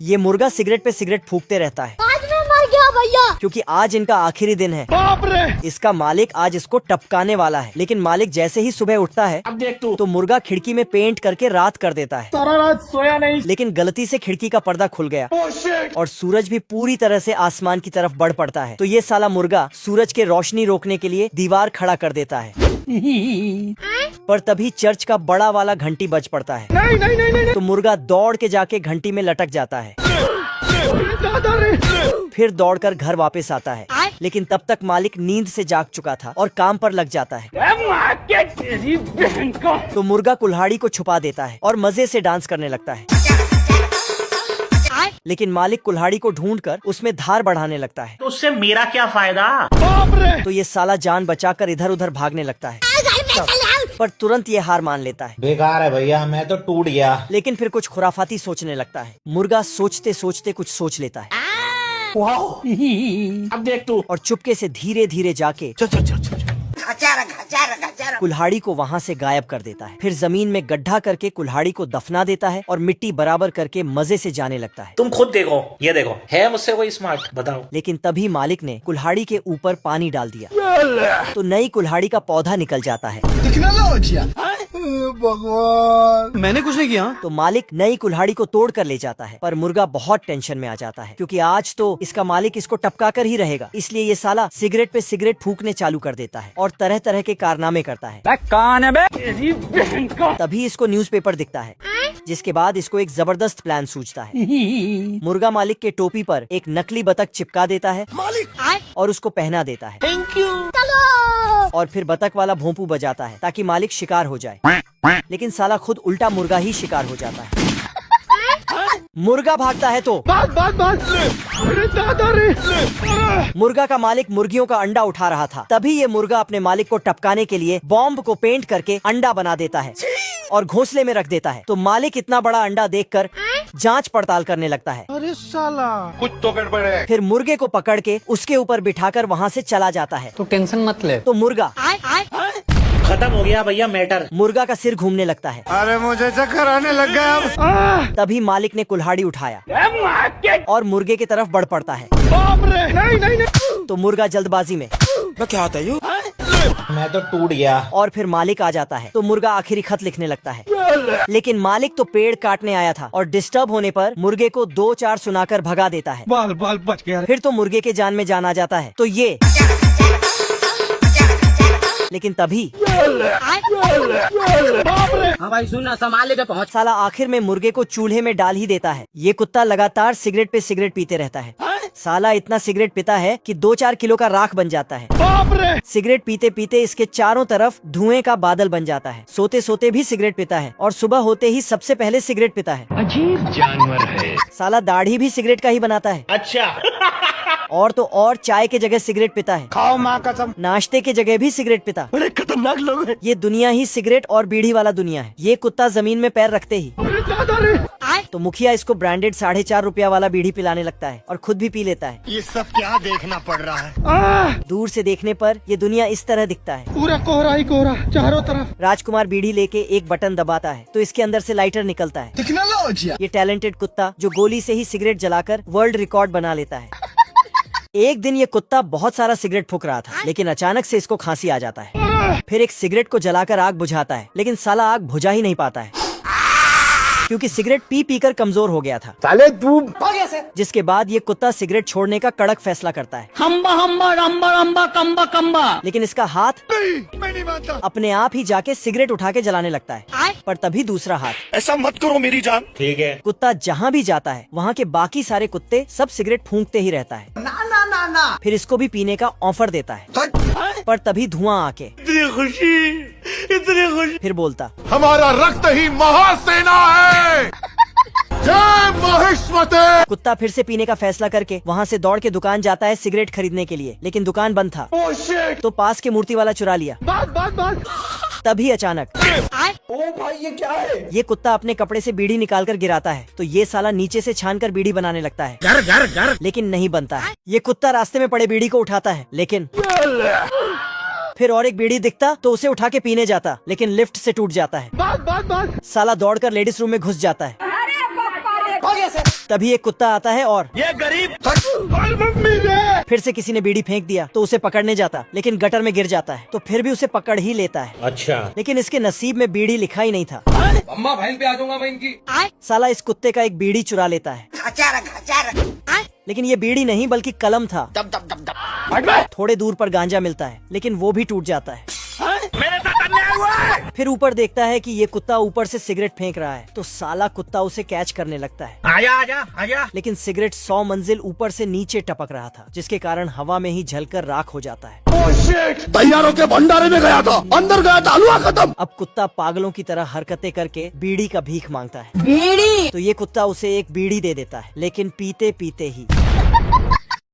ये मुर्गा सिगरेट पे सिगरेट फूकते रहता है। आज मैं मर गया भैया, क्योंकि आज इनका आखिरी दिन है। बाप रे! इसका मालिक आज इसको टपकाने वाला है। लेकिन मालिक जैसे ही सुबह उठता है अब देख तू, तो मुर्गा खिड़की में पेंट करके रात कर देता है। सारा रात सोया नहीं। लेकिन गलती से खिड़की का पर्दा खुल गया Oh shit! और सूरज भी पूरी तरह से आसमान की तरफ बढ़ पड़ता है। तो ये साला मुर्गा सूरज के रोशनी रोकने के लिए दीवार खड़ा कर देता है। पर तभी चर्च का बड़ा वाला घंटी बज पड़ता है। नहीं नहीं नहीं नहीं तो मुर्गा दौड़ के जाके घंटी में लटक जाता है। दादा रे! फिर दौड़कर घर वापस आता है। लेकिन तब तक मालिक नींद से जाग चुका था और काम पर लग जाता है। मार के तेरी बहन को! तो मुर्गा कुल्हाड़ी को छुपा देता है और मजे से डांस करने लगता है। लेकिन मालिक कुल्हाड़ी को ढूंढकर उसमें धार बढ़ाने लगता है। तो उससे मेरा क्या फायदा? बाप रे! तो ये साला जान बचाकर इधर उधर भागने लगता है, पर तुरंत ये हार मान लेता है। बेकार है भैया, मैं तो टूट गया। लेकिन फिर कुछ खुराफाती सोचने लगता है। मुर्गा सोचते सोचते कुछ सोच लेता है अब देख तू, और चुपके से धीरे धीरे जाके कुल्हाड़ी को वहाँ से गायब कर देता है। फिर जमीन में गड्ढा करके कुल्हाड़ी को दफना देता है और मिट्टी बराबर करके मजे से जाने लगता है। तुम खुद देखो, ये देखो, है मुझसे कोई स्मार्ट? बताओ। लेकिन तभी मालिक ने कुल्हाड़ी के ऊपर पानी डाल दिया तो नई कुल्हाड़ी का पौधा निकल जाता है। भगवान! मैंने कुछ नहीं किया। तो मालिक नई कुल्हाड़ी को तोड़ कर ले जाता है। पर मुर्गा बहुत टेंशन में आ जाता है, क्योंकि आज तो इसका मालिक इसको टपका कर ही रहेगा। इसलिए ये साला सिगरेट पे सिगरेट फूकने चालू कर देता है और तरह तरह के कारनामे करता है। कौन है बे? तेरी बहन को! तभी इसको न्यूज़पेपर दिखता है, जिसके बाद इसको एक जबरदस्त प्लान सूझता है। मुर्गा मालिक के टोपी पर एक नकली बतख चिपका देता है और उसको पहना देता है। और फिर बतख वाला भोंपू बजाता है ताकि मालिक शिकार हो जाए। लेकिन साला खुद उल्टा मुर्गा ही शिकार हो जाता है। मुर्गा भागता है तो बात अरे दादा रे! मुर्गा का मालिक मुर्गियों का अंडा उठा रहा था। तभी ये मुर्गा अपने मालिक को टपकाने के लिए बॉम्ब को पेंट करके अंडा बना देता है और घोंसले में रख देता है। तो मालिक इतना बड़ा अंडा देखकर जांच पड़ताल करने लगता है। अरे साला, कुछ तो गड़बड़ है। फिर मुर्गे को पकड़ के उसके ऊपर बिठाकर वहाँ से चला जाता है। तो टेंशन मत ले। तो मुर्गा खत्म हो गया भैया मैटर। मुर्गा का सिर घूमने लगता है। अरे मुझे चक्कर आने लग गया अब। तभी मालिक ने कुल्हाड़ी उठाया और मुर्गे की तरफ बढ़ पड़ता है। बाप रे! नहीं। तो मुर्गा जल्दबाजी में क्या होता है? मैं तो टूट गया। और फिर मालिक आ जाता है। तो मुर्गा आखिरी खत लिखने लगता है। लेकिन मालिक तो पेड़ काटने आया था और डिस्टर्ब होने पर मुर्गे को 2-4 सुनाकर भगा देता है। बाल बच गया। फिर तो मुर्गे के जान में जान आ जाता है। तो ये लेकिन तभी हाँ भाई सुन, संभाले पे पहुँच। साला आखिर में मुर्गे को चूल्हे में डाल ही देता है। ये कुत्ता लगातार सिगरेट पे सिगरेट पीते रहता है। साला इतना सिगरेट पीता है कि 2-4 किलो का राख बन जाता है। बाप रे! सिगरेट पीते पीते इसके चारों तरफ धुएं का बादल बन जाता है। सोते सोते भी सिगरेट पीता है और सुबह होते ही सबसे पहले सिगरेट पीता है। अजीब जानवर है। साला दाढ़ी भी सिगरेट का ही बनाता है। अच्छा। और तो और चाय के जगह सिगरेट पीता है। खाओ माँ कसम। नाश्ते के जगह भी सिगरेट पीता है। बड़े खतरनाक लोग हैं। ये दुनिया ही सिगरेट और बीड़ी वाला दुनिया है। ये कुत्ता जमीन में पैर रखते ही अरे दादा रे! तो मुखिया इसको ब्रांडेड 4.5 रुपया वाला बीड़ी पिलाने लगता है और खुद भी पी लेता है। ये सब क्या देखना पड़ रहा है? दूर से देखने पर ये दुनिया इस तरह दिखता है। पूरा कोहरा ही कोहरा चारों तरफ। राजकुमार बीड़ी लेके एक बटन दबाता है तो इसके अंदर से लाइटर निकलता है। टेक्नोलॉजी। ये टैलेंटेड कुत्ता जो गोली से ही सिगरेट जलाकर वर्ल्ड रिकॉर्ड बना लेता है। एक दिन ये कुत्ता बहुत सारा सिगरेट फूक रहा था, लेकिन अचानक से इसको खांसी आ जाता है। फिर एक सिगरेट को जलाकर आग बुझाता है, लेकिन साला आग बुझा ही नहीं पाता है, क्योंकि सिगरेट पी पी कर कमजोर हो गया था। साले तू जिसके बाद ये कुत्ता सिगरेट छोड़ने का कड़क फैसला करता है। हम्बा हम्बा रम्बा रम्बा कम्बा कम्बा। लेकिन इसका हाथ मैं नहीं मानता। अपने आप ही जाके सिगरेट उठा के जलाने लगता है। पर तभी दूसरा हाथ। ऐसा मत करो मेरी जान। ठीक है। कुत्ता जहाँ भी जाता है वहाँ के बाकी सारे कुत्ते सब सिगरेट फूंकते ही रहता है। ना। फिर इसको भी पीने का ऑफर देता है। पर तभी धुआं आके इतनी खुशी। फिर बोलता, हमारा रक्त ही महासेना है। जय महिष्मते। कुत्ता फिर से पीने का फैसला करके वहाँ से दौड़ के दुकान जाता है सिगरेट खरीदने के लिए। लेकिन दुकान बंद था। तो पास के मूर्ति वाला चुरा लिया। बात। तभी अचानक ओ भाई ये क्या है? ये कुत्ता अपने कपड़े से बीड़ी निकालकर गिराता है। तो ये साला नीचे से छानकर बीड़ी बनाने लगता है। घर। लेकिन नहीं बनता है। ये कुत्ता रास्ते में पड़े बीड़ी को उठाता है, लेकिन फिर और एक बीड़ी दिखता तो उसे उठा के पीने जाता, लेकिन लिफ्ट से टूट जाता है। बात। साला दौड़कर लेडीज रूम में घुस जाता है। तभी एक कुत्ता आता है और ये गरीब फिर से किसी ने बीड़ी फेंक दिया तो उसे पकड़ने जाता, लेकिन गटर में गिर जाता है तो फिर भी उसे पकड़ ही लेता है। अच्छा। लेकिन इसके नसीब में बीड़ी लिखा ही नहीं था। अम्मा भाई पे आ जाऊंगा मैं इनकी। साला इस कुत्ते का एक बीड़ी चुरा लेता है। लेकिन ये बीड़ी नहीं बल्कि कलम था। थोड़े दूर पर गांजा मिलता है, लेकिन वो भी टूट जाता है। फिर ऊपर देखता है कि ये कुत्ता ऊपर से सिगरेट फेंक रहा है, तो साला कुत्ता उसे कैच करने लगता है। आजा आजा आजा। लेकिन सिगरेट 100 मंजिल ऊपर से नीचे टपक रहा था, जिसके कारण हवा में ही जलकर राख हो जाता है। तैयारों के भंडारे में गया था, अंदर गया था, हलवा खत्म। अब कुत्ता पागलों की तरह हरकतें करके बीड़ी का भीख मांगता है। बीड़ी? तो ये कुत्ता उसे एक बीड़ी दे देता है, लेकिन पीते पीते ही